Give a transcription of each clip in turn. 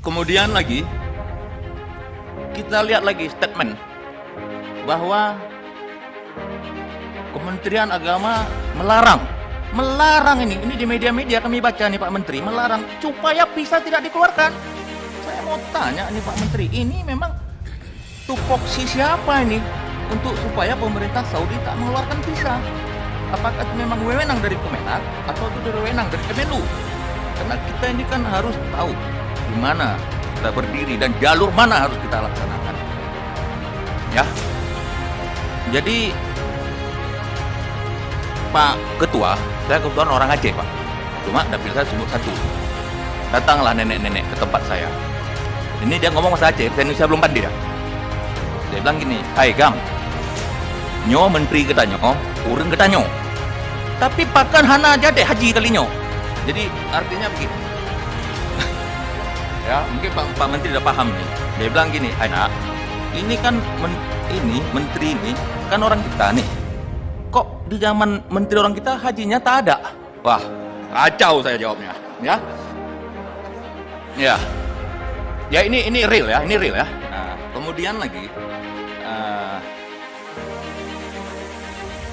Kemudian lagi kita lihat lagi statement bahwa Kementerian Agama melarang ini di media-media kami baca nih Pak Menteri, melarang supaya visa tidak dikeluarkan. Saya mau tanya nih Pak Menteri, ini memang tupoksi siapa ini untuk supaya pemerintah Saudi tak mengeluarkan visa? Apakah itu memang wewenang dari Kemenak atau itu dari wewenang dari Kemenlu? Karena kita ini kan harus tahu di mana kita berdiri dan jalur mana harus kita laksanakan. Ya. Jadi Pak Ketua, saya kebetulan orang Aceh Pak. Cuma dapil saya sebut satu. Datanglah nenek-nenek ke tempat saya. Ini dia ngomong bahasa Aceh, bahasa Indonesia belum pandai ya. Dia bilang gini, "Hai Gam, nyo menteri ketanyo, urang ketanyo. Tapi pakan hana aja deh haji kalinya." Jadi artinya begitu. Ya, mungkin Pak Menteri udah paham nih. Dia bilang gini, "Hai nak, ini kan menteri ini kan orang kita nih. Kok di zaman menteri orang kita hajinya tak ada?" Wah, kacau saya jawabnya, ya. Ya. Ya ini real ya, ini real ya. Nah, kemudian lagi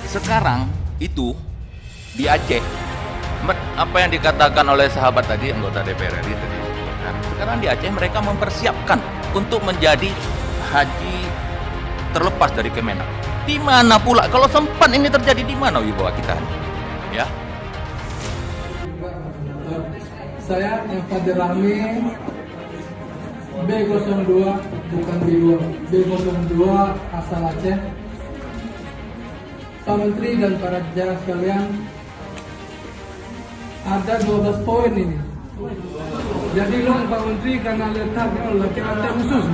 sekarang itu di Aceh apa yang dikatakan oleh sahabat tadi, anggota DPR RI tadi. Nah, sekarang di Aceh mereka mempersiapkan untuk menjadi haji terlepas dari Kemenak. Di mana pula kalau sempat ini terjadi, di mana wibawa kita? Ya. Saya yang Fajar Rahmi, B02 bukan B02 asal Aceh. Pak Menteri dan para jajaran sekalian, ada 12 poin ini. Jadi Pak Menteri karena letaknya lagi ada khusus.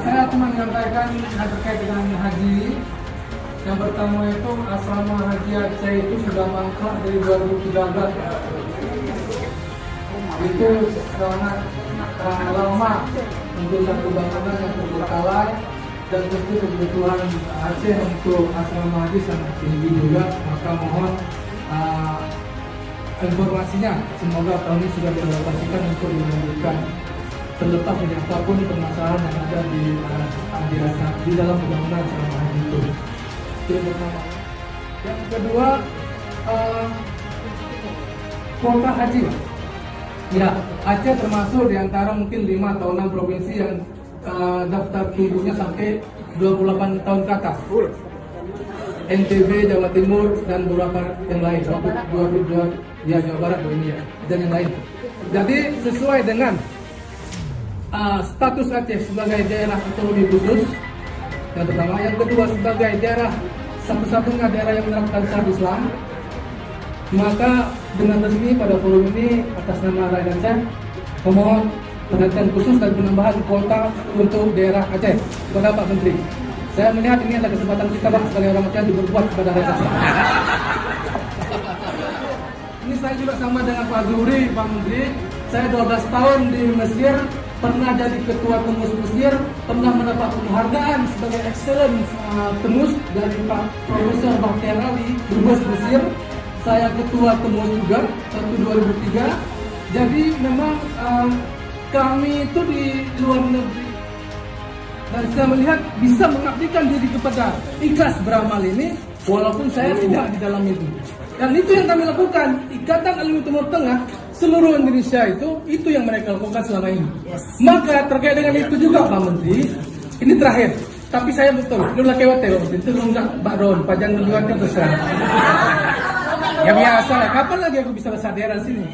Saya cuma menyampaikan terkait dengan haji. Yang pertama itu asrama haji Aceh itu sudah mangkrak dari 2013. Itu sangat lama untuk satu bangunan yang terbengkalai, dan tentu kebutuhan Aceh untuk asrama haji sangat tinggi juga. Maka mohon informasinya, semoga tahun ini sudah dialokasikan untuk dilanjutkan, terlepas dari apapun permasalahan yang ada di dalam bangunan asrama haji itu. Itu yang pertama. Yang kedua, kuota haji. Ya, Aceh termasuk di antara mungkin 5 atau 6 provinsi yang daftar tunggunya sampai 28 tahun ke atas. NTB, Jawa Timur, dan beberapa yang lain. Jawa Barat, ini ya, dan yang lain. Jadi sesuai dengan status Aceh sebagai daerah otonomi khusus, yang pertama. Yang kedua, sebagai daerah satu-satunya daerah yang menerapkan syariat Islam, maka dengan resmi pada forum ini atas nama rakyat Aceh memohon perhatian khusus dan penambahan kuota untuk daerah Aceh kepada Pak Menteri. Saya melihat ini adalah kesempatan kita Pak sebagai orang Aceh untuk berbuat kepada rakyat Aceh. Ini saya juga sama dengan Pak Zuhri, Pak Menteri. Saya 12 tahun di Mesir, pernah jadi ketua Temus Mesir, pernah mendapat penghargaan sebagai excellent Temus dari Pak Profesor Bakhtiar Ali, Dubes Mesir. Saya ketua Temus juga tahun 2003. Jadi memang kami itu di luar negeri, dan saya melihat bisa mengabdikan diri kepada ikhlas beramal ini walaupun saya tidak di dalam itu. Dan itu yang kami lakukan. Ikatan Alumni Timur Tengah seluruh Indonesia itu yang mereka lakukan selama ini. Maka terkait dengan itu juga Pak Menteri, ini terakhir. Tapi saya betul, lu laki hotel, itu lu enggak Pak Ron, pajang tujuannya besar. Ya biasa lah, kapan lagi aku bisa bahasa daerah sini?